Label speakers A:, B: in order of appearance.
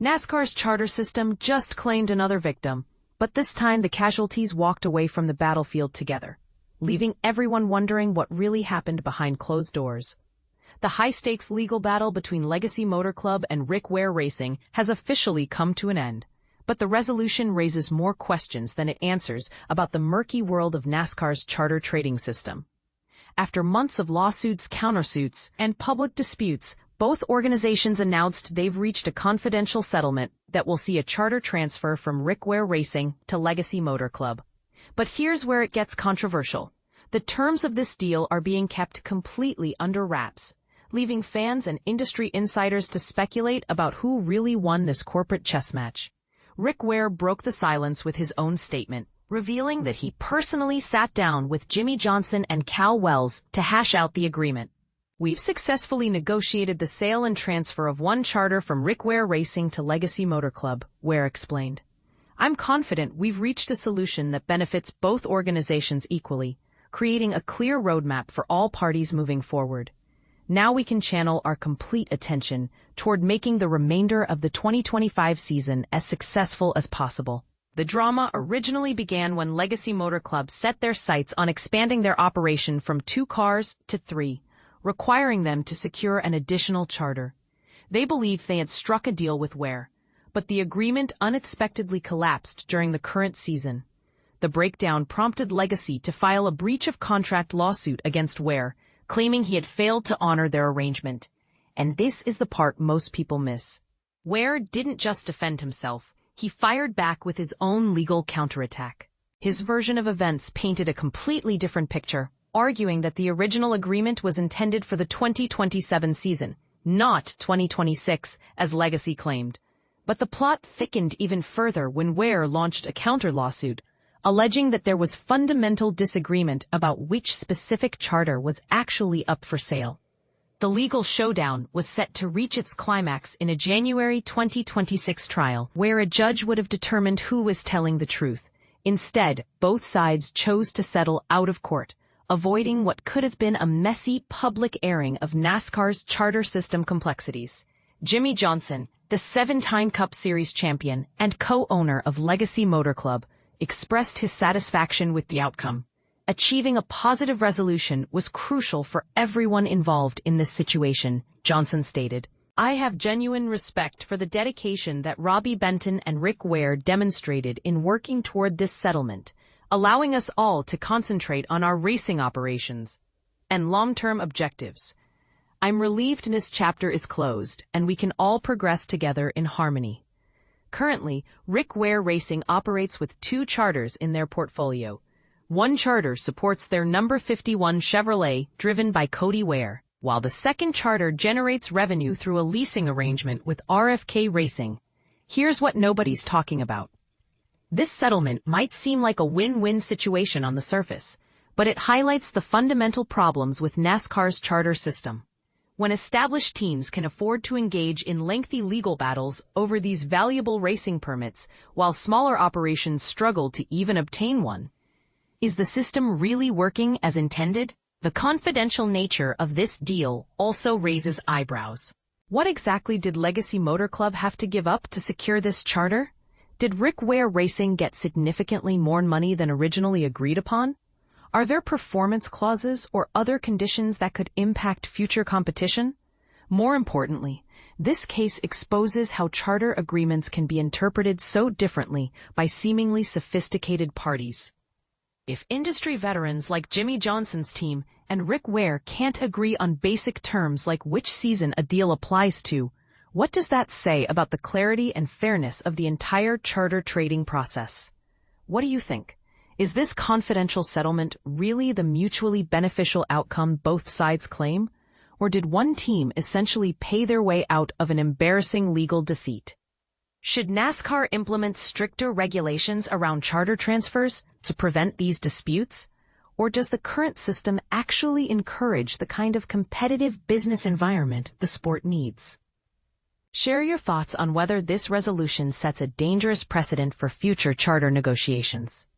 A: NASCAR's charter system just claimed another victim, but this time the casualties walked away from the battlefield together, leaving everyone wondering what really happened behind closed doors. The high-stakes legal battle between Legacy Motor Club and Ware Racing has officially come to an end, but the resolution raises more questions than it answers about the murky world of NASCAR's charter trading system. After months of lawsuits, countersuits, and public disputes, both organizations announced they've reached a confidential settlement that will see a charter transfer from Ware Racing to Legacy Motor Club. But here's where it gets controversial. The terms of this deal are being kept completely under wraps, leaving fans and industry insiders to speculate about who really won this corporate chess match. Ware broke the silence with his own statement, revealing that he personally sat down with Jimmie Johnson and Cal Wells to hash out the agreement. "We've successfully negotiated the sale and transfer of one charter from Ware Racing to Legacy Motor Club," Ware explained. "I'm confident we've reached a solution that benefits both organizations equally, creating a clear roadmap for all parties moving forward. Now we can channel our complete attention toward making the remainder of the 2025 season as successful as possible." The drama originally began when Legacy Motor Club set their sights on expanding their operation from 2 cars to 3, requiring them to secure an additional charter. They believed they had struck a deal with Ware, but the agreement unexpectedly collapsed during the current season. The breakdown prompted Legacy to file a breach of contract lawsuit against Ware, claiming he had failed to honor their arrangement. And this is the part most people miss. Ware didn't just defend himself, he fired back with his own legal counterattack. His version of events painted a completely different picture, arguing that the original agreement was intended for the 2027 season, not 2026, as Legacy claimed. But the plot thickened even further when Ware launched a counter-lawsuit, alleging that there was fundamental disagreement about which specific charter was actually up for sale. The legal showdown was set to reach its climax in a January 2026 trial, where a judge would have determined who was telling the truth. Instead, both sides chose to settle out of court, avoiding what could have been a messy public airing of NASCAR's charter system complexities. Jimmie Johnson, the 7-time Cup Series champion and co-owner of Legacy Motor Club, expressed his satisfaction with the outcome. "Achieving a positive resolution was crucial for everyone involved in this situation," Johnson stated. "I have genuine respect for the dedication that Robbie Benton and Ware demonstrated in working toward this settlement, allowing us all to concentrate on our racing operations and long-term objectives. I'm relieved this chapter is closed and we can all progress together in harmony." Currently, Ware Racing operates with 2 charters in their portfolio. One charter supports their number 51 Chevrolet, driven by Cody Ware, while the second charter generates revenue through a leasing arrangement with RFK Racing. Here's what nobody's talking about. This settlement might seem like a win-win situation on the surface, but it highlights the fundamental problems with NASCAR's charter system. When established teams can afford to engage in lengthy legal battles over these valuable racing permits, while smaller operations struggle to even obtain one, is the system really working as intended? The confidential nature of this deal also raises eyebrows. What exactly did Legacy Motor Club have to give up to secure this charter? Did Ware Racing get significantly more money than originally agreed upon? Are there performance clauses or other conditions that could impact future competition? More importantly, this case exposes how charter agreements can be interpreted so differently by seemingly sophisticated parties. If industry veterans like Jimmie Johnson's team and Ware can't agree on basic terms like which season a deal applies to, what does that say about the clarity and fairness of the entire charter trading process? What do you think? Is this confidential settlement really the mutually beneficial outcome both sides claim? Or did one team essentially pay their way out of an embarrassing legal defeat? Should NASCAR implement stricter regulations around charter transfers to prevent these disputes? Or does the current system actually encourage the kind of competitive business environment the sport needs? Share your thoughts on whether this resolution sets a dangerous precedent for future charter negotiations.